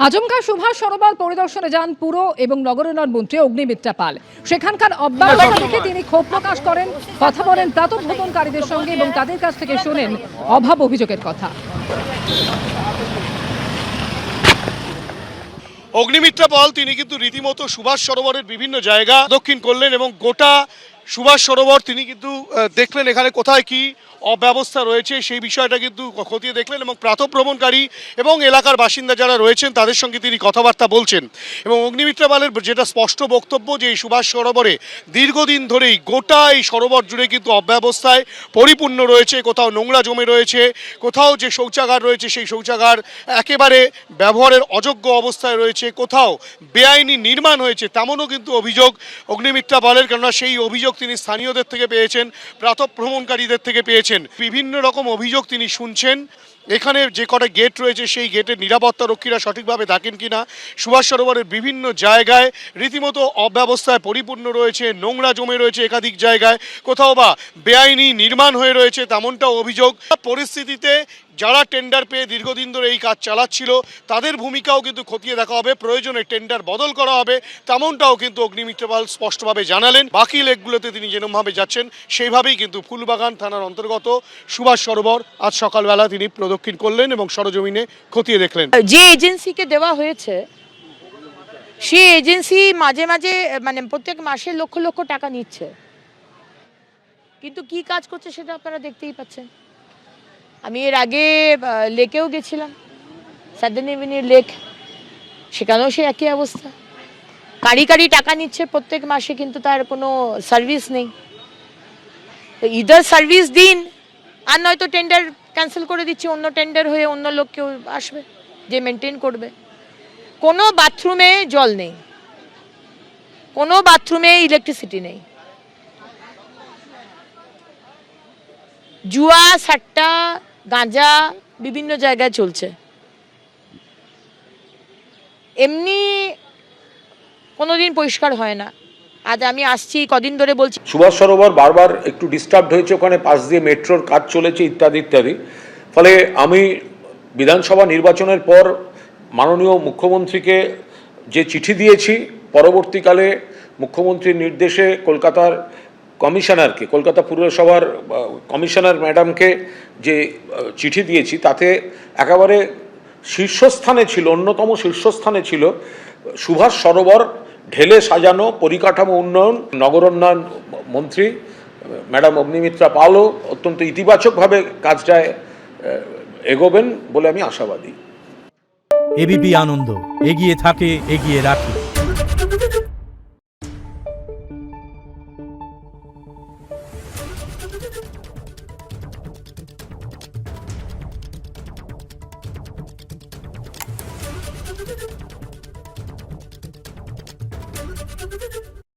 আচমকা সুভাষ সরোবর পরিদর্শনে যান পুর এবং নগরোন্নয়ন মন্ত্রী অগ্নিমিত্রা পাল। সেখানকার অব্যবস্থা দেখে তিনি ক্ষোভ প্রকাশ করেন, কথা বলেন প্রাতঃভ্রমণকারীদের সঙ্গে এবং তাদের কাছ থেকে শোনেন অভাব অভিযোগের কথা। অগ্নিমিত্রা পাল তিনি কিন্তু রীতিমতো সুভাষ সরোবরের বিভিন্ন জায়গা দক্ষিণ করলেন এবং গোটা সুভাষ সরোবর তিনি কিন্তু দেখলেন এখানে কোথায় কি অব্যবস্থা রয়েছে সেই বিষয়টা কিন্তু খতিয়ে দেখলেন এবং প্রাতঃভ্রমণকারী এবং এলাকার বাসিন্দা যারা রয়েছেন তাদের সঙ্গে তিনি কথাবার্তা বলছেন। এবং অগ্নিমিত্রা পালের যেটা স্পষ্ট বক্তব্য যে এই সুভাষ সরোবরে দীর্ঘদিন ধরেই গোটা এই সরোবর জুড়ে কিন্তু অব্যবস্থায় পরিপূর্ণ রয়েছে, কোথাও নোংরা জমে রয়েছে, কোথাও যে শৌচাগার রয়েছে সেই শৌচাগার একেবারে ব্যবহারের অযোগ্য অবস্থায় রয়েছে, কোথাও বেআইনি নির্মাণ হয়েছে তেমনও কিন্তু অভিযোগ অগ্নিমিত্রা পালের। কেননা সেই অভিযোগ তিনি স্থানীয়দের থেকে পেয়েছেন, প্রাতঃভ্রমণকারীদের থেকে পেয়েছেন, বিভিন্ন রকম অভিযোগ তিনি শুনছেন। এখানে যে কটা গেট রয়েছে সেই গেটের নিরাপত্তা রক্ষীরা সঠিকভাবে থাকেন কিনা, সুভাষ সরোবরের বিভিন্ন জায়গায় রীতিমতো অব্যবস্থায় পরিপূর্ণ রয়েছে, নোংরা জমে রয়েছে একাধিক জায়গায়, কোথাও বা বেআইনি নির্মাণ হয়ে রয়েছে তেমনটাও অভিযোগ। পরিস্থিতিতে যারা টেন্ডার পেয়ে দীর্ঘদিন ধরে এই কাজ চালাচ্ছিল তাদের ভূমিকাও কিন্তু খতিয়ে দেখা হবে, প্রয়োজনে টেন্ডার বদল করা হবে তেমনটাও কিন্তু অগ্নিমিত্রা পাল স্পষ্টভাবে জানালেন। বাকি লেকগুলোতে তিনি যেরকমভাবে যাচ্ছেন সেইভাবেই কিন্তু ফুলবাগান থানার অন্তর্গত সুভাষ সরোবর আজ সকালবেলা তিনি প্রদক্ষিণ করলেন এবং সরজমিনে খতিয়ে দেখলেন। যে এজেন্সিকে দেওয়া হয়েছে সেই এজেন্সি মাঝে মাঝে মানে প্রত্যেক মাসে লক্ষ লক্ষ টাকা নিচ্ছে, কিন্তু কি কাজ করছে সেটা আপনারা দেখতেই পাচ্ছেন। আমি এর আগে লেকেও গেছিলাম, সাদার্ন এভিনিউ লেক, সেখানেও সে একই অবস্থা। কারি কারি টাকা নিচ্ছে প্রত্যেক মাসে, কিন্তু তার কোনো সার্ভিস নেই। তো ইদার সার্ভিস দিন আর নয়তো টেন্ডার ক্যান্সেল করে দিচ্ছি, অন্য টেন্ডার হয়ে অন্য লোক কেউ আসবে যে মেনটেন করবে। কোনো বাথরুমে জল নেই, কোনো বাথরুমে ইলেকট্রিসিটি নেই, জুয়া সাট্টা গাঁজা বিভিন্ন জায়গায় চলছে। এমনি কোনোদিন পরিষ্কার হয় না। আজ আমি আসছি কদিন ধরে বলছি সুভাষ সরোবর বারবার একটু ডিস্টার্বড হয়েছে, ওখানে পাশ দিয়ে মেট্রোর কাজ চলেছে ইত্যাদি ইত্যাদি। ফলে আমি বিধানসভা নির্বাচনের পর মাননীয় মুখ্যমন্ত্রীকে যে চিঠি দিয়েছি, পরবর্তীকালে মুখ্যমন্ত্রীর নির্দেশে কলকাতার কমিশনারকে, কলকাতা পুরসভার কমিশনার ম্যাডামকে যে চিঠি দিয়েছি তাতে একেবারে শীর্ষস্থানে ছিল, অন্যতম শীর্ষস্থানে ছিল সুভাষ সরোবর ঢেলে সাজানো, পরিকাঠামো উন্নয়ন। নগরোন্নয়ন মন্ত্রী ম্যাডাম অগ্নিমিত্রা পালও অত্যন্ত ইতিবাচকভাবে কাজটায় এগোবেন বলে আমি আশাবাদী। এবিপি আনন্দ এগিয়ে থাকে, এগিয়ে রাখে।